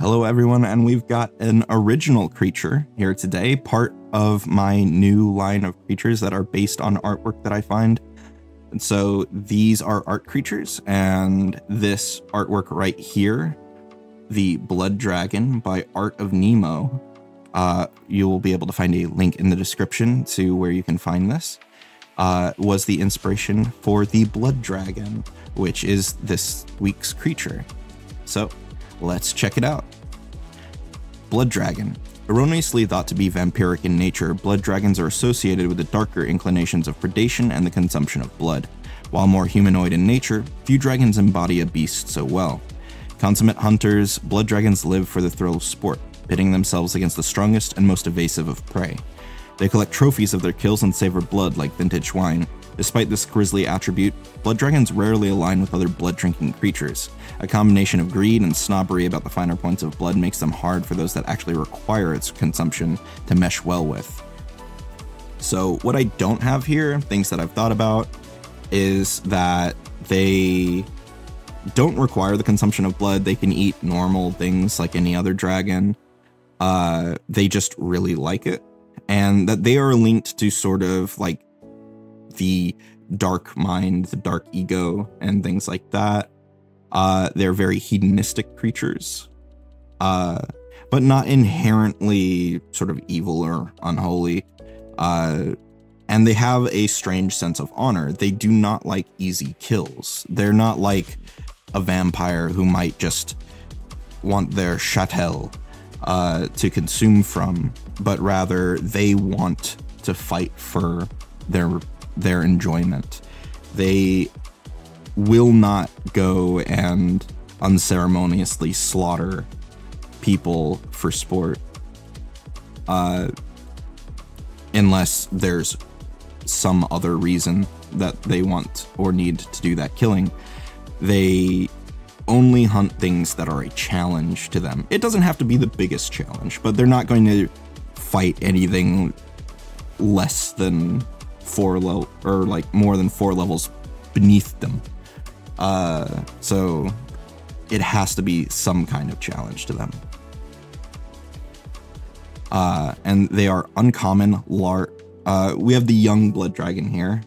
Hello everyone, and we've got an original creature here today, part of my new line of creatures that are based on artwork that I find. And so these are art creatures, and this artwork right here, the Blood Dragon by Art of Nemo, you will be able to find a link in the description to where you can find this, was the inspiration for the Blood Dragon, which is this week's creature. So let's check it out. Blood Dragon. Erroneously thought to be vampiric in nature, blood dragons are associated with the darker inclinations of predation and the consumption of blood. While more humanoid in nature, few dragons embody a beast so well. Consummate hunters, blood dragons live for the thrill of sport, pitting themselves against the strongest and most evasive of prey. They collect trophies of their kills and savor blood like vintage wine. Despite this grisly attribute, blood dragons rarely align with other blood-drinking creatures. A combination of greed and snobbery about the finer points of blood makes them hard for those that actually require its consumption to mesh well with. So what I don't have here, things that I've thought about, is that they don't require the consumption of blood. They can eat normal things like any other dragon. They just really like it. And that they are linked to sort of like the dark mind, the dark ego, and things like that. They're very hedonistic creatures, but not inherently sort of evil or unholy. And they have a strange sense of honor. They do not like easy kills. They're not like a vampire who might just want their chattel to consume from, but rather they want to fight for their enjoyment. They will not go and unceremoniously slaughter people for sport unless there's some other reason that they want or need to do that killing. They only hunt things that are a challenge to them. It doesn't have to be the biggest challenge, but they're not going to fight anything less than more than 4 levels beneath them. So it has to be some kind of challenge to them. And they are uncommon, we have the young blood dragon here.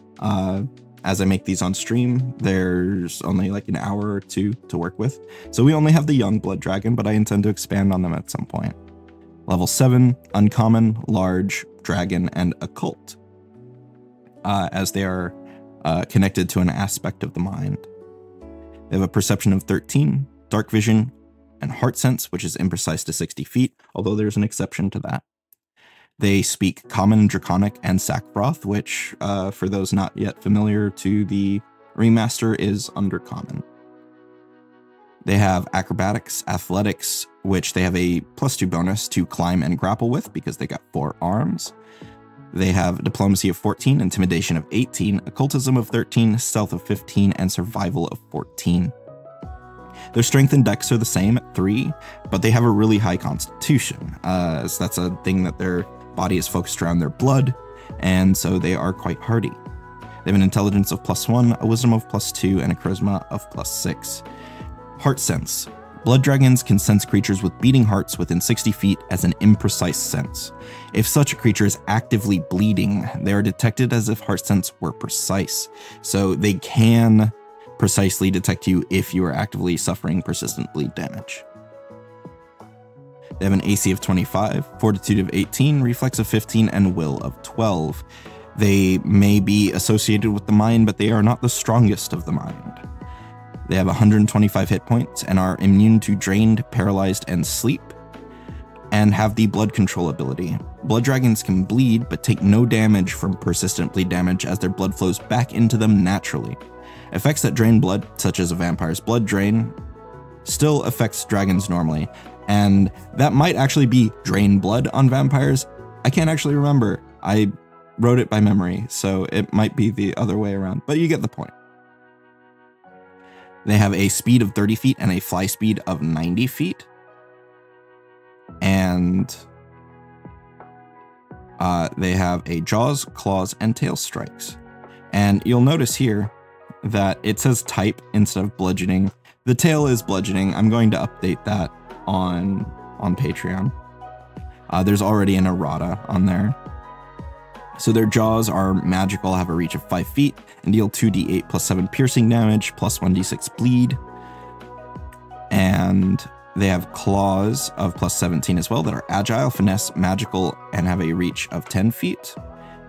As I make these on stream, there's only like an hour or two to work with. So we only have the young blood dragon, but I intend to expand on them at some point. Level 7, uncommon, large, dragon, and occult. As they are connected to an aspect of the mind. They have a perception of 13, dark vision, and heart sense, which is imprecise to 60 feet, although there's an exception to that. They speak Common, Draconic, and Sackbroth, which, for those not yet familiar to the remaster, is Undercommon. They have Acrobatics, Athletics, which they have a +2 bonus to climb and grapple with because they got 4 arms. They have Diplomacy of 14, Intimidation of 18, Occultism of 13, Stealth of 15, and Survival of 14. Their Strength and Dex are the same at 3, but they have a really high Constitution. So that's a thing that their body is focused around their blood, and so they are quite hardy. They have an Intelligence of +1, a Wisdom of +2, and a Charisma of +6. Heart Sense. Blood dragons can sense creatures with beating hearts within 60 feet as an imprecise sense. If such a creature is actively bleeding, they are detected as if heart sense were precise. So they can precisely detect you if you are actively suffering persistent bleed damage. They have an AC of 25, Fortitude of 18, Reflex of 15, and Will of 12. They may be associated with the mind, but they are not the strongest of the mind. They have 125 hit points and are immune to drained, paralyzed, and sleep, and have the blood control ability. Blood dragons can bleed, but take no damage from persistent bleed damage as their blood flows back into them naturally. Effects that drain blood, such as a vampire's blood drain, still affects dragons normally, and that might actually be drain blood on vampires. I can't actually remember. I wrote it by memory, so it might be the other way around, but you get the point. They have a speed of 30 feet and a fly speed of 90 feet. And they have a jaws, claws, and tail strikes. And you'll notice here that it says type instead of bludgeoning. The tail is bludgeoning. I'm going to update that on Patreon. There's already an errata on there. So their jaws are magical, have a reach of 5 feet, and deal 2d8 plus 7 piercing damage, plus 1d6 bleed. And they have claws of plus 17 as well that are agile, finesse, magical, and have a reach of 10 feet,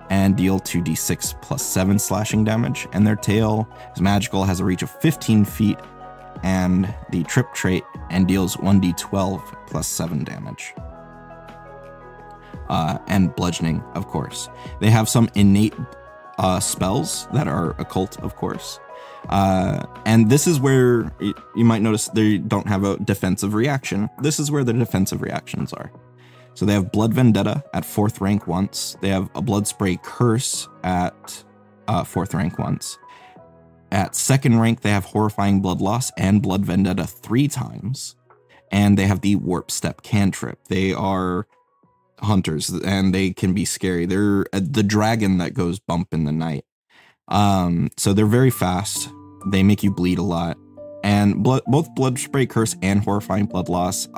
and deal 2d6 plus 7 slashing damage. And their tail is magical, has a reach of 15 feet, and the trip trait, and deals 1d12 plus 7 damage. And bludgeoning, of course. They have some innate spells that are occult, of course. And this is where you might notice they don't have a defensive reaction. This is where the defensive reactions are. So they have Blood Vendetta at 4th rank once. They have a Blood Spray Curse at 4th rank once. At 2nd rank, they have Horrifying Blood Loss and Blood Vendetta 3 times. And they have the Warp Step Cantrip. They are hunters, and they can be scary. They're the dragon that goes bump in the night. So they're very fast. They make you bleed a lot. And both Blood Spray Curse and Horrifying Blood Loss,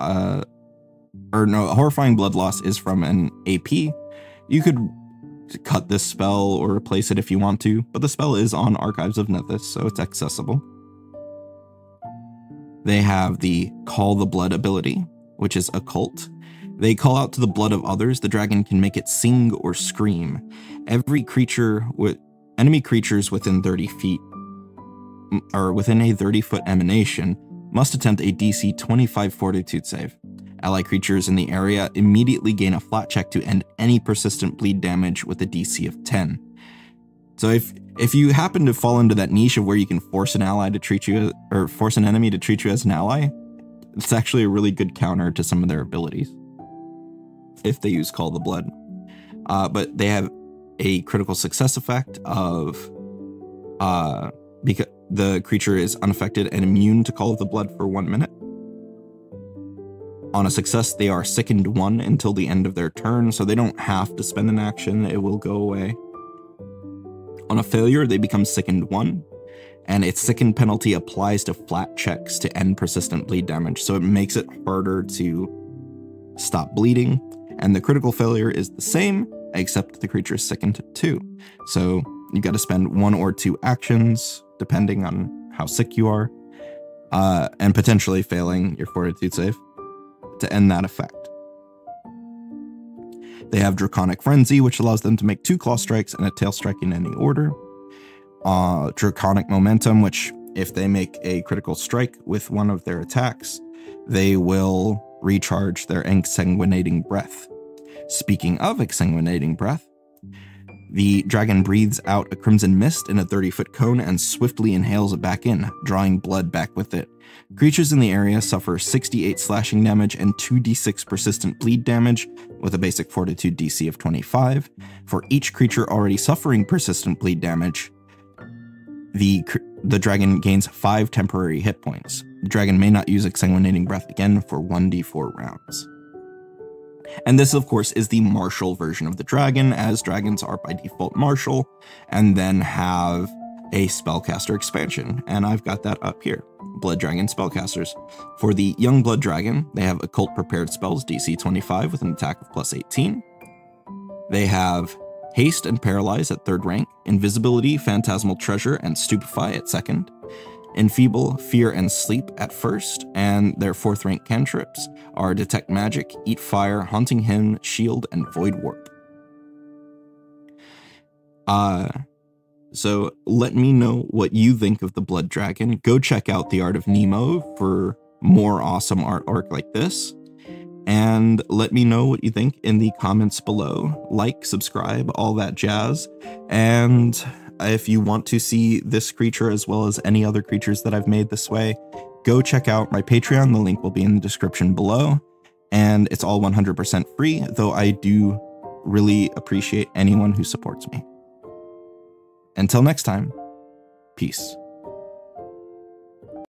Horrifying Blood Loss is from an AP. You could cut this spell or replace it if you want to, but the spell is on Archives of Nethys, so it's accessible. They have the Call the Blood ability, which is occult. They call out to the blood of others. The dragon can make it sing or scream. Every creature with enemy creatures within 30 feet or within a 30-foot emanation must attempt a DC 25 Fortitude save. Ally creatures in the area immediately gain a flat check to end any persistent bleed damage with a DC of 10. So if you happen to fall into that niche of where you can force an ally to treat you, or force an enemy to treat you as an ally, it's actually a really good counter to some of their abilities if they use Call the Blood. But they have a critical success effect of because the creature is unaffected and immune to Call of the Blood for 1 minute. On a success, they are sickened 1 until the end of their turn, so they don't have to spend an action, it will go away. On a failure, they become sickened 1, and its sicken penalty applies to flat checks to end persistent bleed damage, so it makes it harder to stop bleeding. And the critical failure is the same, except the creature is sickened 2. So you got to spend 1 or 2 actions, depending on how sick you are, and potentially failing your Fortitude save to end that effect. They have Draconic Frenzy, which allows them to make 2 claw strikes and a tail strike in any order. Draconic Momentum, which if they make a critical strike with one of their attacks, they will recharge their Exsanguinating Breath. Speaking of Exsanguinating Breath, the dragon breathes out a crimson mist in a 30-foot cone and swiftly inhales it back in, drawing blood back with it. Creatures in the area suffer 68 slashing damage and 2d6 persistent bleed damage with a basic Fortitude DC of 25. For each creature already suffering persistent bleed damage, the dragon gains 5 temporary hit points. The dragon may not use Exsanguinating Breath again for 1d4 rounds. And this, of course, is the martial version of the dragon, as dragons are by default martial, and then have a spellcaster expansion. And I've got that up here. Blood Dragon Spellcasters. For the Young Blood Dragon, they have Occult Prepared Spells, DC 25 with an attack of plus 18. They have Haste and Paralyze at 3rd rank, Invisibility, Phantasmal Treasure, and Stupefy at 2nd. Enfeeble, Fear, and Sleep at 1st, and their 4th rank cantrips are Detect Magic, Eat Fire, Haunting Hymn, Shield, and Void Warp. So let me know what you think of the Blood Dragon. Go check out The Art of Nemo for more awesome artwork like this. And let me know what you think in the comments below. Like, subscribe, all that jazz. And if you want to see this creature as well as any other creatures that I've made this way, go check out my Patreon. The link will be in the description below. And it's all 100% free, though I do really appreciate anyone who supports me. Until next time, peace.